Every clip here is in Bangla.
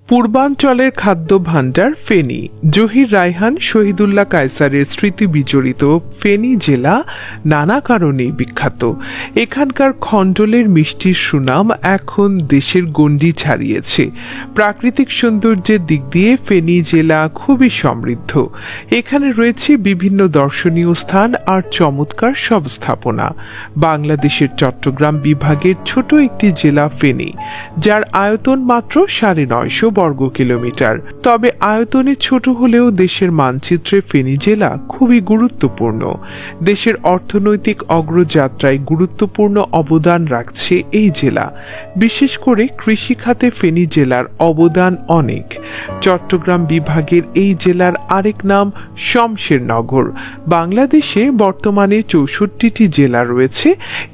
পূর্বাঞ্চলের খাদ্য ভাণ্ডার ফেনী। জহির রায়হান, শহীদুল্লাহ কায়সারের স্মৃতি বিজড়িত ফেনী জেলা নানা কারণেই বিখ্যাত। এখানকার খণ্ডলের মিষ্টির সুনাম এখন দেশের গণ্ডি ছাড়িয়েছে। প্রাকৃতিক সৌন্দর্যের দিক দিয়ে ফেনী জেলা খুবই সমৃদ্ধ। এখানে রয়েছে বিভিন্ন দর্শনীয় স্থান আর চমৎকার সব স্থাপনা। বাংলাদেশের চট্টগ্রাম বিভাগের ছোট একটি জেলা ফেনী, যার আয়তন মাত্র 950 বর্গ কিলোমিটার। তবে আয়তনে ছোট হলেও দেশের মানচিত্রে ফেনী জেলা খুবই গুরুত্বপূর্ণ। দেশের অর্থনৈতিক অগ্রযাত্রায় গুরুত্বপূর্ণ অবদান রাখছে এই জেলা। বিশেষ করে কৃষি খাতে ফেনী জেলার অবদান অনেক। চট্টগ্রাম বিভাগের এই জেলার আরেক নাম শমশেরনগর। বাংলাদেশে বর্তমানে 64টি জেলা রয়েছে।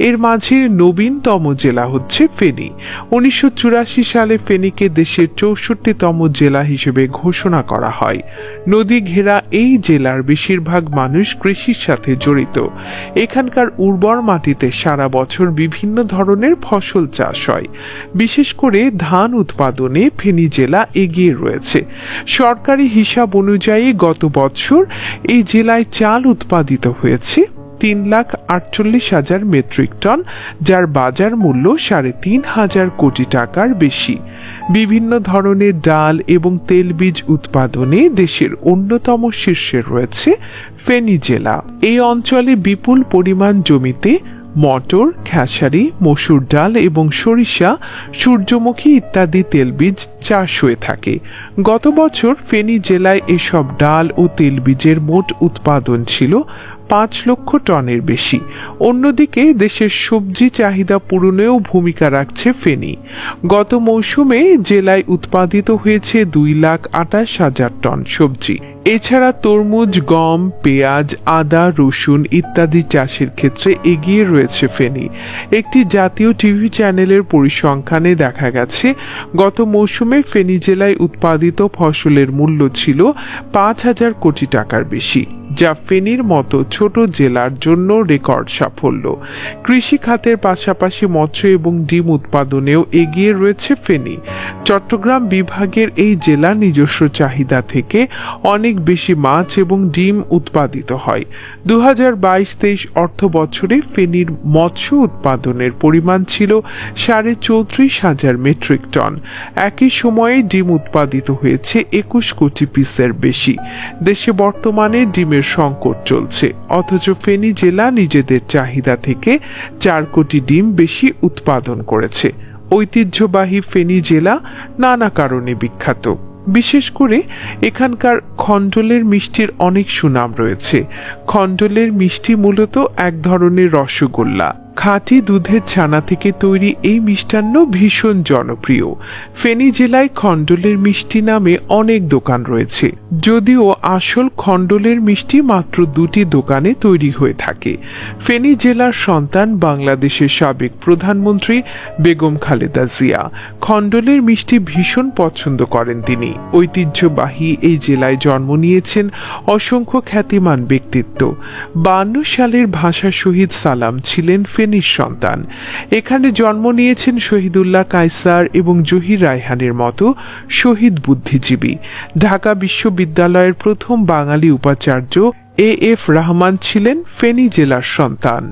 এর মাঝে নবীনতম জেলা হচ্ছে ফেনী। 1984 সালে ফেনীকে দেশের 64তম জেলা হিসেবে ঘোষণা করা হয়। নদী ঘেরা এই জেলার বেশিরভাগ মানুষ কৃষির সাথে জড়িত। এখানকার উর্বর মাটিতে সারা বছর বিভিন্ন ধরনের ফসল চাষ হয়। বিশেষ করে ধান উৎপাদনে ফেনী জেলা এগিয়ে রয়েছে। সরকারি হিসাব অনুযায়ী গত বছর এই জেলায় চাল উৎপাদিত হয়েছে 3,48,000 মেট্রিক টন, যার বাজার মূল্য 3,500 কোটি টাকার বেশি। বিভিন্ন ধরনের ডাল এবং তেলবীজ উৎপাদনে দেশের অন্যতম শীর্ষে রয়েছে ফেনী জেলা। এই অঞ্চলে বিপুল পরিমাণ জমিতে মটর, খেসারি, মসুর ডাল এবং সরিষা, সূর্যমুখী ইত্যাদি তেলবীজ চাষ হয়ে থাকে। গত বছর ফেনী জেলায় এসব ডাল ও তেলবীজের মোট উৎপাদন ছিল 5 লক্ষ টনের বেশি। অন্যদিকে দেশের সবজি চাহিদা পূরণেও ভূমিকা রাখছে ফেনী। গত মৌসুমে জেলায় উৎপাদিত হয়েছে 2,28,000 টন সবজি। এছাড়া তরমুজ, গম, পেঁয়াজ, আদা, রসুন ইত্যাদি চাষের ক্ষেত্রে এগিয়ে রয়েছে ফেনী। একটি জাতীয় টিভি চ্যানেলের পরিসংখ্যানে দেখা গেছে গত মৌসুমে ফেনী জেলায় উৎপাদিত ফসলের মূল্য ছিল 5,000 কোটি টাকার বেশি, যা ফেনীর মতো ছোট জেলার জন্য রেকর্ড সাফল্য। কৃষি খাতের পাশাপাশি মৎস্য এবং ডিম উৎপাদনেও এগিয়ে রয়েছে ফেনী। চট্টগ্রাম বিভাগের এই জেলা নিজস্ব চাহিদা থেকে অনেক বেশি মাছ এবং ডিম উৎপাদিত হয়। 2022-23 অর্থ বছরে ফেনীর মৎস্য উৎপাদনের পরিমাণ ছিল 34,500 মেট্রিক টন। একই সময়ে ডিম উৎপাদিত হয়েছে 21 কোটি পিসের বেশি। দেশে বর্তমানে ডিমের সংকট চলছে, অথচ ফেনী জেলা নিজেদের চাহিদা থেকে 4 কোটি ডিম বেশি উৎপাদন করেছে। ঐতিহ্যবাহী ফেনী জেলা নানা কারণে বিখ্যাত। বিশেষ করে এখানকার খণ্ডলের মিষ্টির অনেক সুনাম রয়েছে। খণ্ডলের মিষ্টি মূলত এক ধরনের রসগোল্লা। খাঁটি দুধের ছানা থেকে তৈরি এই মিষ্টান্ন ভীষণ জনপ্রিয়। ফেনী জেলায় খণ্ডলের মিষ্টি নামে অনেক দোকান রয়েছে, যদিও আসল খণ্ডলের মিষ্টি মাত্র 2টি দোকানে তৈরি হয়ে থাকে। ফেনী জেলার সন্তান বাংলাদেশের সাবেক প্রধানমন্ত্রী বেগম খালেদা জিয়া খণ্ডলের মিষ্টি ভীষণ পছন্দ করেন তিনি। ঐতিহ্যবাহী এই জেলায় জন্ম নিয়েছেন অসংখ্য খ্যাতিমান ব্যক্তিত্ব। 52 সালের ভাষা শহীদ সালাম ছিলেন ফেনীর সন্তান। এখানে জন্ম নিয়েছেন শহীদুল্লাহ কায়সার এবং জহির রায়হানের মতো শহীদ বুদ্ধিজীবী। ঢাকা বিশ্ববিদ্যালয়ের প্রথম বাঙালি উপাচার্য AF রহমান ছিলেন ফেনী জেলার সন্তান।